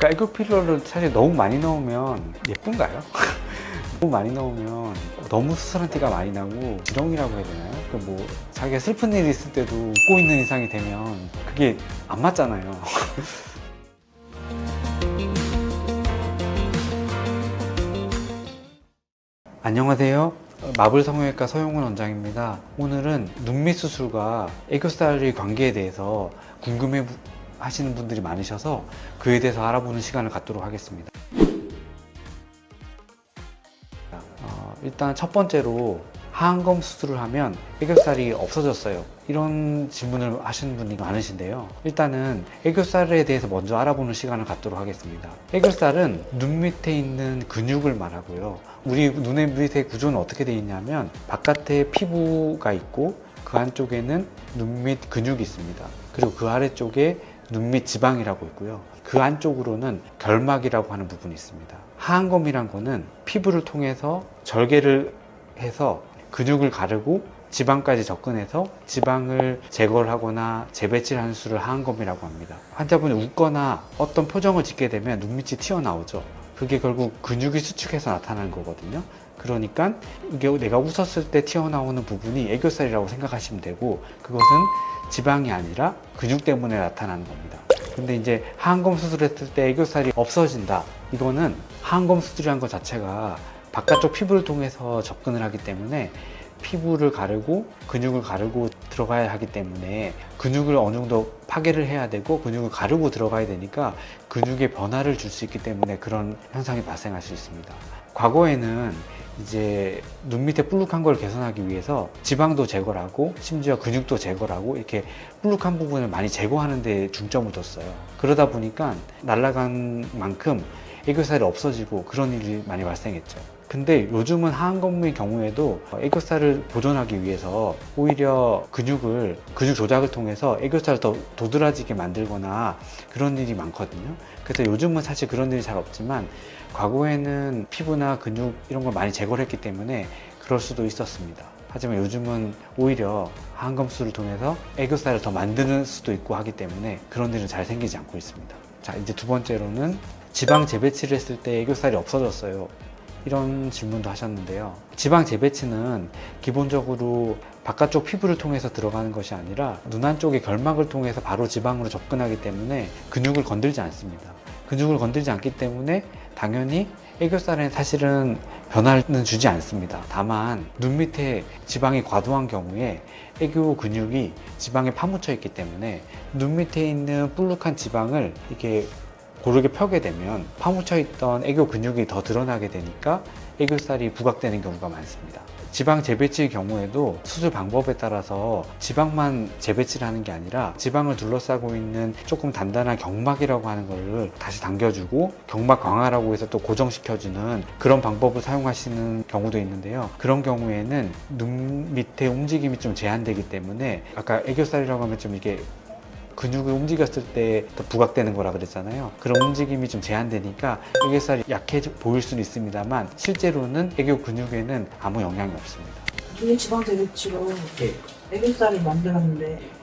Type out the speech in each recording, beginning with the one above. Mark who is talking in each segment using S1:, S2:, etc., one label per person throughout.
S1: 그러니까 애교 필러를 사실 너무 많이 넣으면 예쁜가요? 너무 많이 넣으면 너무 수술한 티가 많이 나고 지렁이라고 해야 되나요? 뭐 자기가 슬픈 일이 있을 때도 웃고 있는 이상이 되면 그게 안 맞잖아요. 안녕하세요. 마블 성형외과 서용훈 원장입니다. 오늘은 눈밑 수술과 애교살의 관계에 대해서 궁금해 하시는 분들이 많으셔서 그에 대해서 알아보는 시간을 갖도록 하겠습니다. 일단 첫 번째로 하안검 수술을 하면 애교살이 없어졌어요. 이런 질문을 하시는 분이 많으신데요. 일단은 애교살에 대해서 먼저 알아보는 시간을 갖도록 하겠습니다. 애교살은 눈 밑에 있는 근육을 말하고요. 우리 눈의 밑의 구조는 어떻게 되어 있냐면 바깥에 피부가 있고 그 안쪽에는 눈 밑 근육이 있습니다. 그리고 그 아래쪽에 눈 밑 지방이라고 있고요. 그 안쪽으로는 결막이라고 하는 부분이 있습니다. 하안검이란 거는 피부를 통해서 절개를 해서 근육을 가르고 지방까지 접근해서 지방을 제거를 하거나 재배치를 하는 수술을 하안검이라고 합니다. 환자분이 웃거나 어떤 표정을 짓게 되면 눈밑이 튀어나오죠. 그게 결국 근육이 수축해서 나타나는 거거든요. 그러니까 이게 내가 웃었을 때 튀어나오는 부분이 애교살이라고 생각하시면 되고, 그것은 지방이 아니라 근육 때문에 나타나는 겁니다. 근데 이제 하안검 수술했을 때 애교살이 없어진다. 이거는 하안검 수술이라는 것 자체가 바깥쪽 피부를 통해서 접근을 하기 때문에 피부를 가르고 근육을 가르고 들어가야 하기 때문에 근육을 어느 정도 파괴를 해야 되고 근육을 가르고 들어가야 되니까 근육에 변화를 줄 수 있기 때문에 그런 현상이 발생할 수 있습니다. 과거에는 이제 눈 밑에 볼록한 걸 개선하기 위해서 지방도 제거를 하고 심지어 근육도 제거를 하고 이렇게 볼록한 부분을 많이 제거하는 데 중점을 뒀어요. 그러다 보니까 날아간 만큼 애교살이 없어지고 그런 일이 많이 발생했죠. 근데 요즘은 하안검의 경우에도 애교살을 보존하기 위해서 오히려 근육 조작을 통해서 애교살을 더 도드라지게 만들거나 그런 일이 많거든요. 그래서 요즘은 사실 그런 일이 잘 없지만 과거에는 피부나 근육 이런 걸 많이 제거를 했기 때문에 그럴 수도 있었습니다. 하지만 요즘은 오히려 하안검 수술을 통해서 애교살을 더 만드는 수도 있고 하기 때문에 그런 일은 잘 생기지 않고 있습니다. 자, 이제 두 번째로는 지방 재배치를 했을 때 애교살이 없어졌어요. 이런 질문도 하셨는데요. 지방 재배치는 기본적으로 바깥쪽 피부를 통해서 들어가는 것이 아니라 눈 안쪽의 결막을 통해서 바로 지방으로 접근하기 때문에 근육을 건들지 않습니다. 근육을 건들지 않기 때문에 당연히 애교살에 사실은 변화는 주지 않습니다. 다만 눈 밑에 지방이 과도한 경우에 애교 근육이 지방에 파묻혀 있기 때문에 눈 밑에 있는 볼록한 지방을 이렇게 고르게 펴게 되면 파묻혀 있던 애교 근육이 더 드러나게 되니까 애교살이 부각되는 경우가 많습니다. 지방 재배치의 경우에도 수술 방법에 따라서 지방만 재배치를 하는 게 아니라 지방을 둘러싸고 있는 조금 단단한 경막이라고 하는 거를 다시 당겨주고 경막 강화라고 해서 또 고정시켜주는 그런 방법을 사용하시는 경우도 있는데요. 그런 경우에는 눈 밑에 움직임이 좀 제한되기 때문에 아까 애교살이라고 하면 좀 이게 근육을 움직였을 때 더 부각되는 거라 그랬잖아요. 그런 움직임이 좀 제한되니까 애교살이 약해 보일 수는 있습니다만 실제로는 애교 근육에는 아무 영향이 없습니다.
S2: 눈에 지방 재배치로 애교살을 만들었는데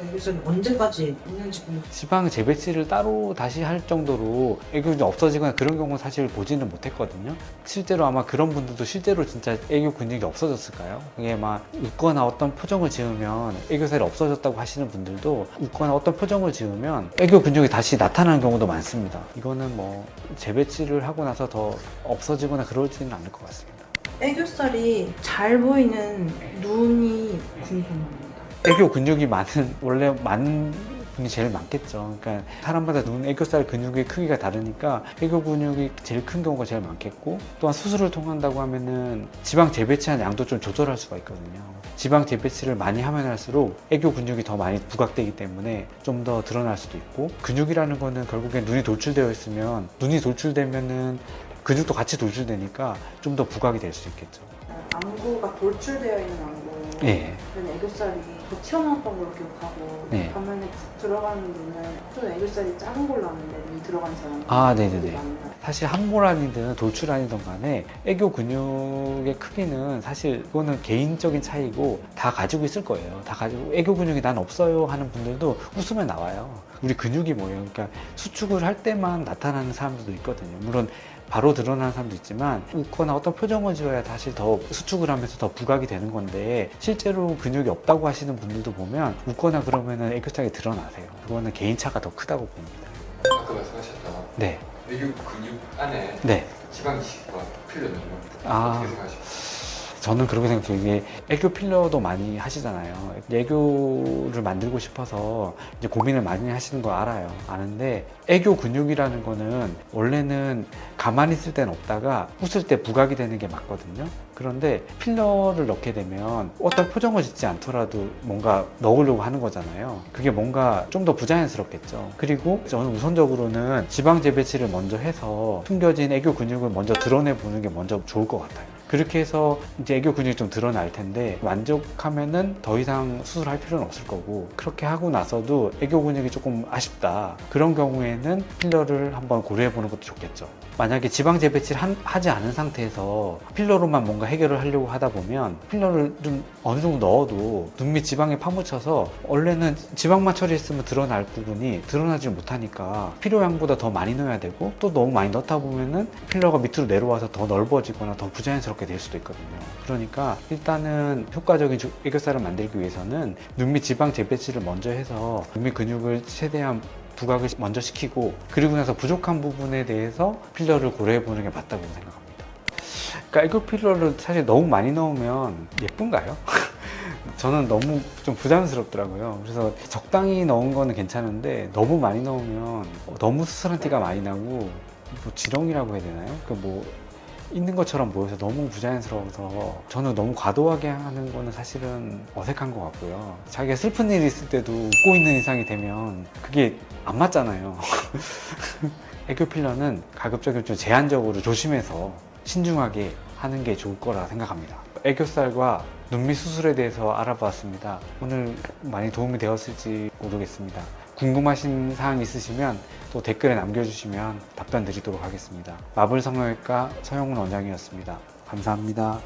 S2: 애교살이 언제까지 있는지 궁금해요.
S1: 지방 재배치를 따로 다시 할 정도로 애교근육이 없어지거나 그런 경우는 사실 보지는 못했거든요. 실제로 아마 그런 분들도 실제로 진짜 애교 근육이 없어졌을까요? 그게 막 웃거나 어떤 표정을 지으면 애교살이 없어졌다고 하시는 분들도 웃거나 어떤 표정을 지으면 애교 근육이 다시 나타나는 경우도 많습니다. 이거는 뭐 재배치를 하고 나서 더 없어지거나 그러지는 않을 것 같습니다.
S2: 애교살이 잘 보이는 눈이 궁금합니다.
S1: 애교 근육이 원래 많은 분이 제일 많겠죠. 그러니까 사람마다 눈 애교살 근육의 크기가 다르니까 애교 근육이 제일 큰 경우가 제일 많겠고, 또한 수술을 통한다고 하면은 지방 재배치한 양도 좀 조절할 수가 있거든요. 지방 재배치를 많이 하면 할수록 애교 근육이 더 많이 부각되기 때문에 좀 더 드러날 수도 있고, 근육이라는 거는 결국엔 눈이 돌출되어 있으면 눈이 돌출되면은 근육도 같이 돌출되니까 좀 더 부각이 될 수 있겠죠.
S2: 안구가 돌출되어 있는 안구.
S1: 예.
S2: 그는 애교살이 더 튀어나왔던 걸로 기억하고
S1: 네.
S2: 반면에 푹 들어가는 눈은 좀 애교살이 작은 걸로 아는데 눈이 들어간 사람.
S1: 네네네. 사실 함몰아니든 돌출아니든 간에 애교 근육의 크기는 사실 그거는 개인적인 차이고 다 가지고 있을 거예요. 다 가지고 애교 근육이 난 없어요 하는 분들도 웃으면 나와요. 우리 근육이 뭐예요? 그러니까 수축을 할 때만 나타나는 사람들도 있거든요. 물론 바로 드러나는 사람도 있지만 웃거나 어떤 표정을 지어야 다시 더 수축을 하면서 더 부각이 되는 건데 실제로 근육이 없다고 하시는 분들도 보면 웃거나 그러면은 애교살이 드러나세요. 그거는 개인차가 더 크다고 봅니다.
S3: 아까 말씀하셨던
S1: 네.
S3: 애교 근육 안에
S1: 네.
S3: 지방 이식과 필러는
S1: 아.
S3: 어떻게 생각하십니까?
S1: 저는 그렇게 생각해요. 이게 애교 필러도 많이 하시잖아요. 애교를 만들고 싶어서 이제 고민을 많이 하시는 거 알아요. 아는데 애교 근육이라는 거는 원래는 가만히 있을 땐 없다가 웃을 때 부각이 되는 게 맞거든요. 그런데 필러를 넣게 되면 어떤 표정을 짓지 않더라도 뭔가 넣으려고 하는 거잖아요. 그게 뭔가 좀 더 부자연스럽겠죠. 그리고 저는 우선적으로는 지방 재배치를 먼저 해서 숨겨진 애교 근육을 먼저 드러내 보는 게 먼저 좋을 것 같아요. 그렇게 해서 이제 애교 근육이 좀 드러날 텐데 만족하면은 더 이상 수술할 필요는 없을 거고, 그렇게 하고 나서도 애교 근육이 조금 아쉽다 그런 경우에는 필러를 한번 고려해 보는 것도 좋겠죠. 만약에 지방 재배치를 하지 않은 상태에서 필러로만 뭔가 해결을 하려고 하다 보면 필러를 좀 어느 정도 넣어도 눈 밑 지방에 파묻혀서 원래는 지방만 처리했으면 드러날 부분이 드러나지 못하니까 필요량보다 더 많이 넣어야 되고, 또 너무 많이 넣다 보면은 필러가 밑으로 내려와서 더 넓어지거나 더 부자연스럽게 될 수도 있거든요. 그러니까 일단은 효과적인 애교살을 만들기 위해서는 눈 밑 지방 재배치를 먼저 해서 눈 밑 근육을 최대한 부각을 먼저 시키고, 그리고 나서 부족한 부분에 대해서 필러를 고려해 보는 게 맞다고 생각합니다. 그러니까 애교 필러를 사실 너무 많이 넣으면 예쁜가요? 저는 너무 좀 부자연스럽더라고요. 그래서 적당히 넣은 거는 괜찮은데 너무 많이 넣으면 너무 수술한 티가 많이 나고 뭐 지렁이라고 해야 되나요? 그 뭐 있는 것처럼 보여서 너무 부자연스러워서 저는 너무 과도하게 하는 거는 사실은 어색한 것 같고요. 자기가 슬픈 일이 있을 때도 웃고 있는 이상이 되면 그게 안 맞잖아요. 애교 필러는 가급적이면 좀 제한적으로 조심해서 신중하게 하는 게 좋을 거라 생각합니다. 애교살과 눈밑 수술에 대해서 알아보았습니다. 오늘 많이 도움이 되었을지 모르겠습니다. 궁금하신 사항 있으시면 또 댓글에 남겨주시면 답변 드리도록 하겠습니다. 마블 성형외과 서영훈 원장이었습니다. 감사합니다.